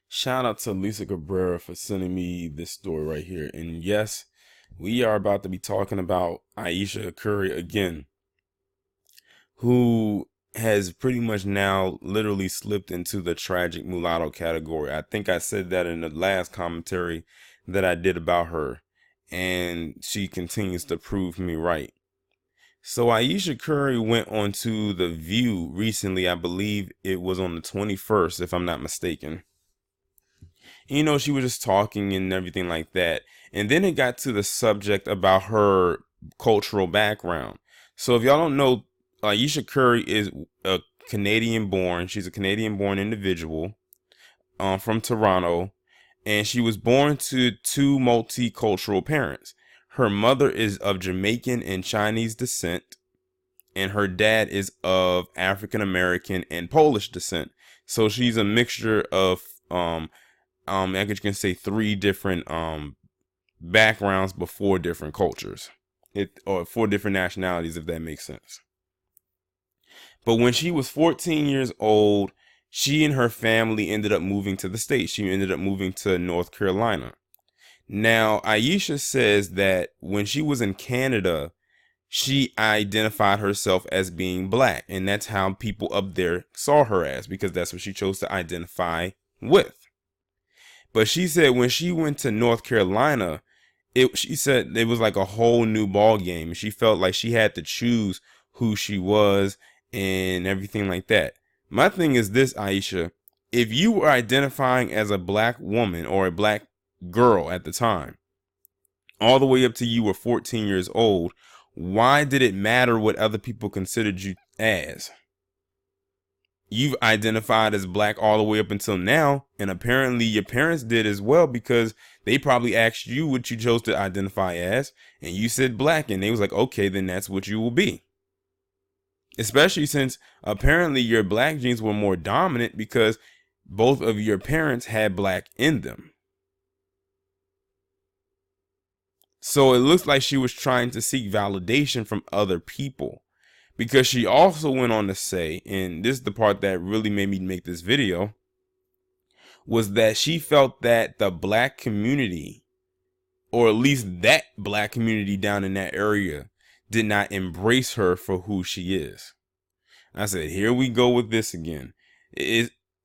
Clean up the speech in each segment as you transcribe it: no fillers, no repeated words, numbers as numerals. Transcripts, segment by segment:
Shout out to Lisa Cabrera for sending me this story right here. And yes, we are about to be talking about Ayesha Curry again, who has pretty much now literally slipped into the tragic mulatto category. I think I said that in the last commentary that I did about her, and she continues to prove me right. So Ayesha Curry went on to The View recently. I believe it was on the 21st, if I'm not mistaken. She was just talking and everything like that. And then it got to the subject about her cultural background. So if y'all don't know, Ayesha Curry is a Canadian born. She's a Canadian born individual from Toronto. And she was born to two multicultural parents. Her mother is of Jamaican and Chinese descent, and her dad is of African American and Polish descent. So she's a mixture of I guess you can say three different backgrounds but four different cultures. Or four different nationalities, if that makes sense. But when she was 14 years old, she and her family ended up moving to the States. She ended up moving to North Carolina. Now, Ayesha says that when she was in Canada, she identified herself as being black, and that's how people up there saw her as, because that's what she chose to identify with. But she said when she went to North Carolina, she said it was like a whole new ball game. She felt like she had to choose who she was and everything like that. My thing is this, Ayesha, if you were identifying as a black woman or a black girl at the time, all the way up to you were 14 years old, why did it matter what other people considered you as? You've identified as black all the way up until now, and apparently your parents did as well, because they probably asked you what you chose to identify as, and you said black, and they was like, okay, then that's what you will be. Especially since apparently your black genes were more dominant because both of your parents had black in them. So it looks like she was trying to seek validation from other people. Because she also went on to say, and this is the part that really made me make this video, was that she felt that the black community, or at least that black community down in that area, did not embrace her for who she is. I said, here we go with this again.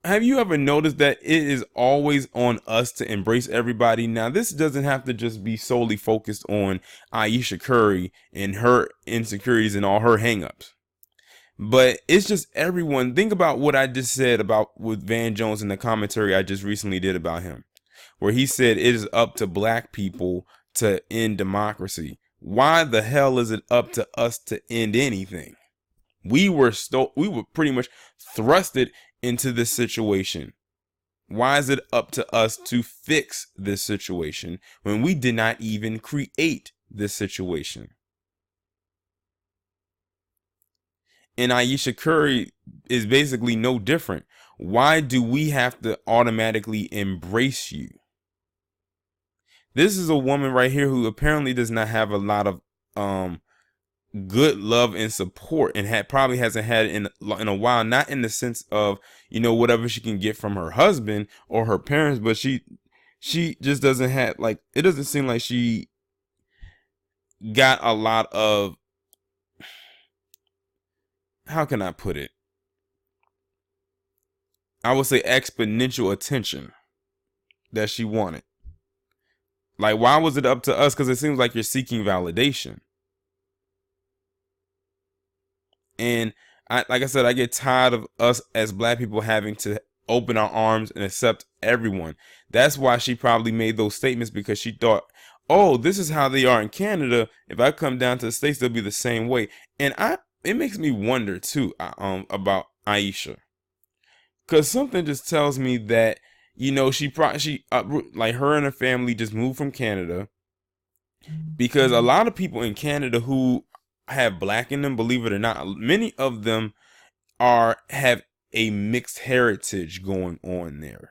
Have you ever noticed that it is always on us to embrace everybody? Now, this doesn't have to just be solely focused on Ayesha Curry and her insecurities and all her hangups. But it's just everyone. Think about what I just said about with Van Jones in the commentary I just recently did about him, where he said it is up to black people to end democracy. Why the hell is it up to us to end anything? We were pretty much thrusted into this situation. Why is it up to us to fix this situation when we did not even create this situation? And Ayesha Curry is basically no different. Why do we have to automatically embrace you? This is a woman right here who apparently does not have a lot of good love and support, and probably hasn't had it in a while. Not in the sense of whatever she can get from her husband or her parents, but she just doesn't have, like, it doesn't seem like she got a lot of, how can I put it? I would say exponential attention that she wanted. Like, why was it up to us? Because it seems like you're seeking validation. And like I said, I get tired of us as black people having to open our arms and accept everyone. That's why she probably made those statements, because she thought, oh, this is how they are in Canada. If I come down to the States, they'll be the same way. And it makes me wonder too, about Ayesha, because something just tells me that she like her and her family just moved from Canada, because a lot of people in Canada who have black in them, believe it or not, many of them have a mixed heritage going on there.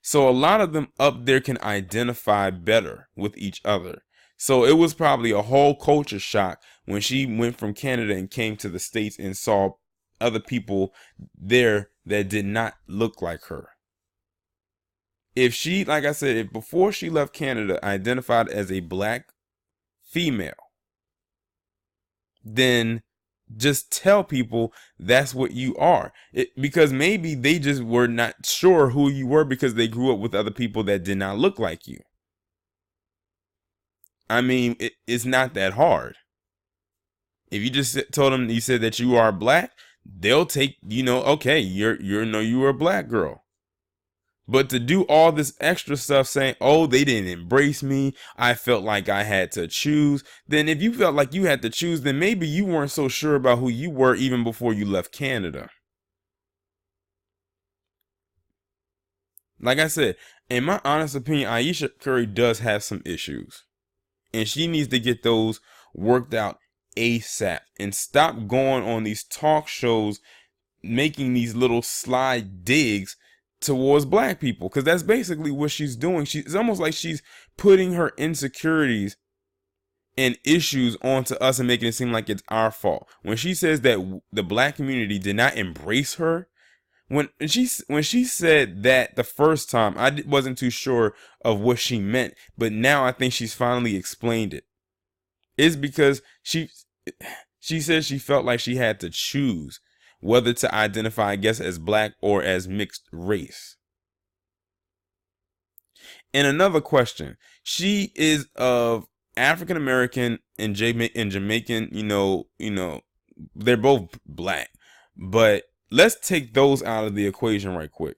So a lot of them up there can identify better with each other. So it was probably a whole culture shock when she went from Canada and came to the States and saw other people there that did not look like her. If she, like I said, if before she left Canada identified as a black female, then just tell people that's what you are. Because maybe they just were not sure who you were because they grew up with other people that did not look like you. I mean, it's not that hard. If you just told them, you said that you are black, they'll take, okay, you were a black girl. But to do all this extra stuff saying, oh, they didn't embrace me, I felt like I had to choose. Then if you felt like you had to choose, then maybe you weren't so sure about who you were even before you left Canada. Like I said, in my honest opinion, Ayesha Curry does have some issues. And she needs to get those worked out ASAP and stop going on these talk shows making these little sly digs towards black people, because that's basically what she's doing. It's almost like she's putting her insecurities and issues onto us and making it seem like it's our fault. When she says that the black community did not embrace her, when she said that the first time, I wasn't too sure of what she meant, but now I think she's finally explained it. It's because she said she felt like she had to choose whether to identify, I guess, as black or as mixed race. And another question, she is of African American and Jamaican, they're both black. But let's take those out of the equation right quick.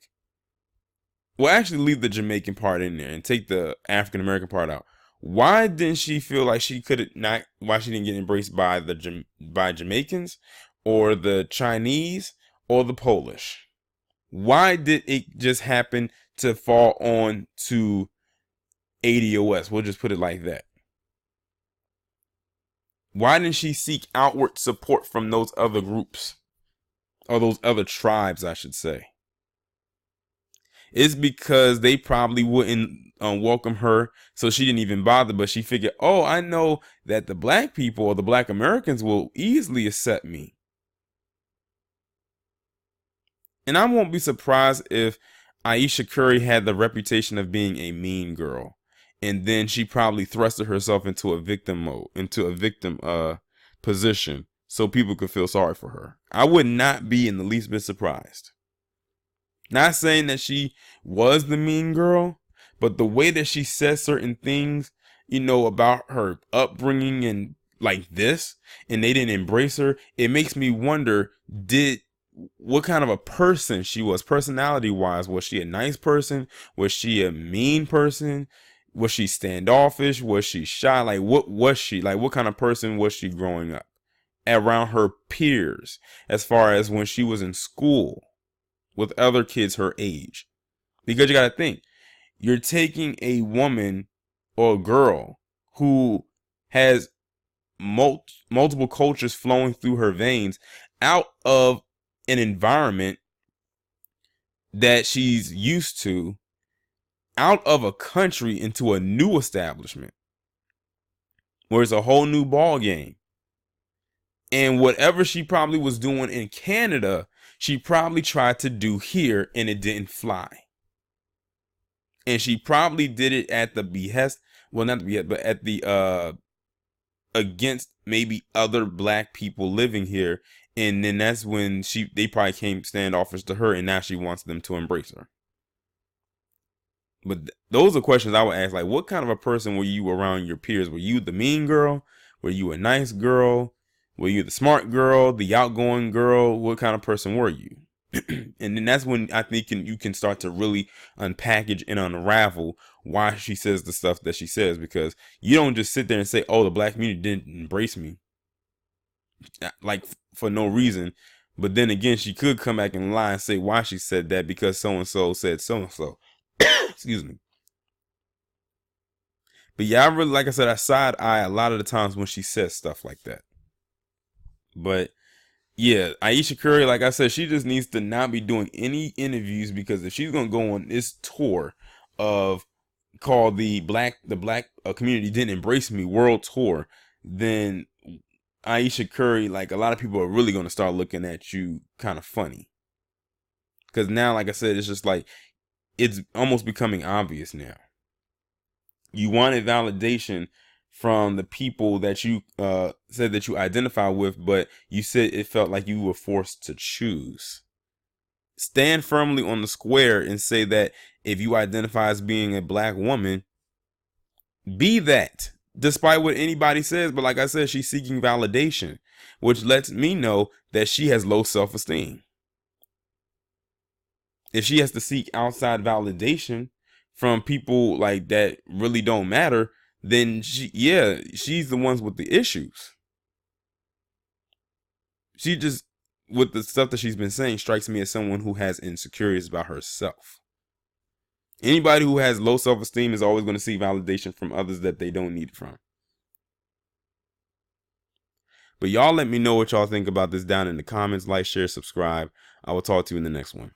We'll actually leave the Jamaican part in there and take the African American part out. Why didn't she feel like she could not? Why she didn't get embraced by by Jamaicans, or the Chinese, or the Polish? Why did it just happen to fall on to ADOS? We'll just put it like that. Why didn't she seek outward support from those other groups, or those other tribes, I should say? It's because they probably wouldn't welcome her, so she didn't even bother. But she figured, oh, I know that the black people or the black Americans will easily accept me. And I won't be surprised if Ayesha Curry had the reputation of being a mean girl, and then she probably thrusted herself into a victim position so people could feel sorry for her. I would not be in the least bit surprised. Not saying that she was the mean girl, but the way that she says certain things, about her upbringing and like this, and they didn't embrace her, it makes me wonder, what kind of a person she was personality wise. Was she a nice person? Was she a mean person? Was she standoffish? Was she shy? Like, what was she? Like, what kind of person was she growing up around her peers, as far as when she was in school with other kids her age? Because you got to think, you're taking a woman or a girl who has multiple cultures flowing through her veins out of an environment that she's used to, out of a country into a new establishment where it's a whole new ball game. And whatever she probably was doing in Canada, she probably tried to do here, and it didn't fly. And she probably did it at the behest, well, not the behest, but at the against maybe other black people living here. And then that's when they probably came standoffish to her, and now she wants them to embrace her. But those are questions I would ask, like, what kind of a person were you around your peers? Were you the mean girl? Were you a nice girl? Were you the smart girl, the outgoing girl? What kind of person were you? And then that's when I think you can start to really unpackage and unravel why she says the stuff that she says, because you don't just sit there and say, oh, the black community didn't embrace me, like, for no reason. But then again, she could come back and lie and say why she said that, because so-and-so said so-and-so. Excuse me. But yeah, I really, like I said, I side eye a lot of the times when she says stuff like that. But yeah, Ayesha Curry, like I said, she just needs to not be doing any interviews, because if she's gonna go on this tour of called the black community didn't embrace me world tour, then Ayesha Curry, like, a lot of people are really gonna start looking at you kind of funny. Because now, like I said, it's just like, it's almost becoming obvious now. You wanted validation from the people that you said that you identify with, but you said it felt like you were forced to choose. Stand firmly on the square and say that if you identify as being a black woman, be that, despite what anybody says. But like I said, she's seeking validation, which lets me know that she has low self-esteem. If she has to seek outside validation from people like that really don't matter, then she's the ones with the issues. She just, with the stuff that she's been saying, strikes me as someone who has insecurities about herself. Anybody who has low self-esteem is always going to seek validation from others that they don't need it from. But y'all let me know what y'all think about this down in the comments. Like, share, subscribe. I will talk to you in the next one.